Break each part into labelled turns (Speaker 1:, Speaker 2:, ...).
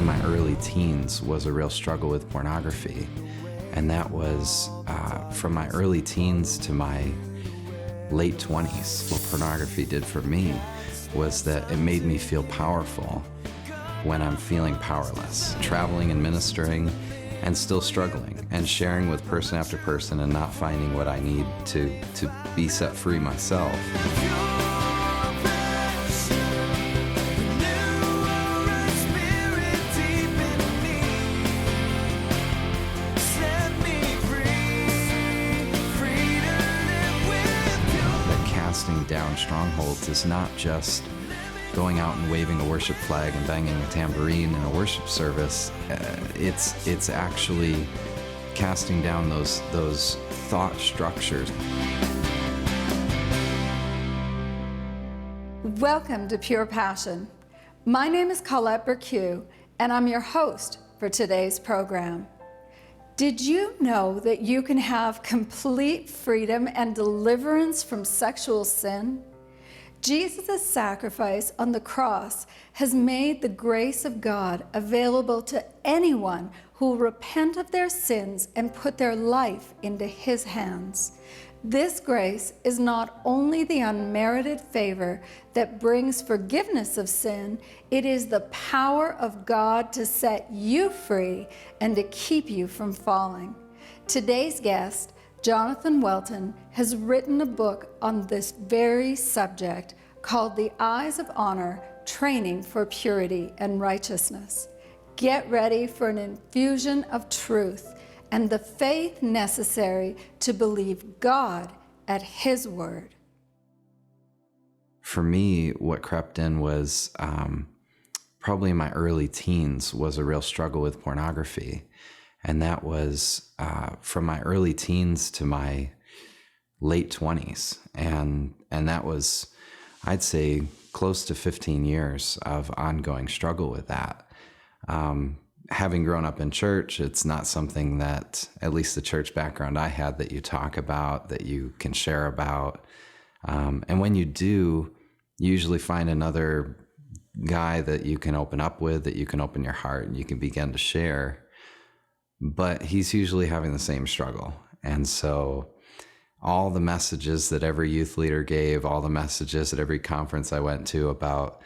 Speaker 1: my early teens was a real struggle with pornography. And that was from my early teens to my late 20s. What pornography did for me was that it made me feel powerful when I'm feeling powerless. Traveling and ministering and still struggling and sharing with person after person and not finding what I need to be set free myself. Casting down strongholds is not just going out and waving a worship flag and banging a tambourine in a worship service. It's actually casting down those thought structures.
Speaker 2: Welcome to Pure Passion. My name is Colette Burque, and I'm your host for today's program. Did you know that you can have complete freedom and deliverance from sexual sin? Jesus' sacrifice on the cross has made the grace of God available to anyone who will repent of their sins and put their life into His hands. This grace is not only the unmerited favor that brings forgiveness of sin, it is the power of God to set you free and to keep you from falling. Today's guest, Jonathan Welton, has written a book on this very subject called The Eyes of Honor: Training for Purity and Righteousness. Get ready for an infusion of truth and the faith necessary to believe God at His word.
Speaker 1: For me, what crept in was probably in my early teens was a real struggle with pornography. And that was from my early teens to my late 20s. And that was, I'd say, close to 15 years of ongoing struggle with that. Having grown up in church, it's not something that, at least the church background I had, that you talk about, that you can share about. And when you do, you usually find another guy that you can open up with, that you can open your heart and you can begin to share. But he's usually having the same struggle. And so all the messages that every youth leader gave, all the messages at every conference I went to about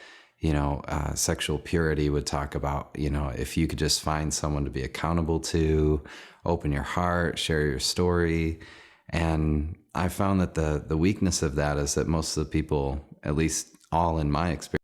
Speaker 1: sexual purity would talk about, if you could just find someone to be accountable to, open your heart, share your story. And I found that the weakness of that is that most of the people, at least all in my experience,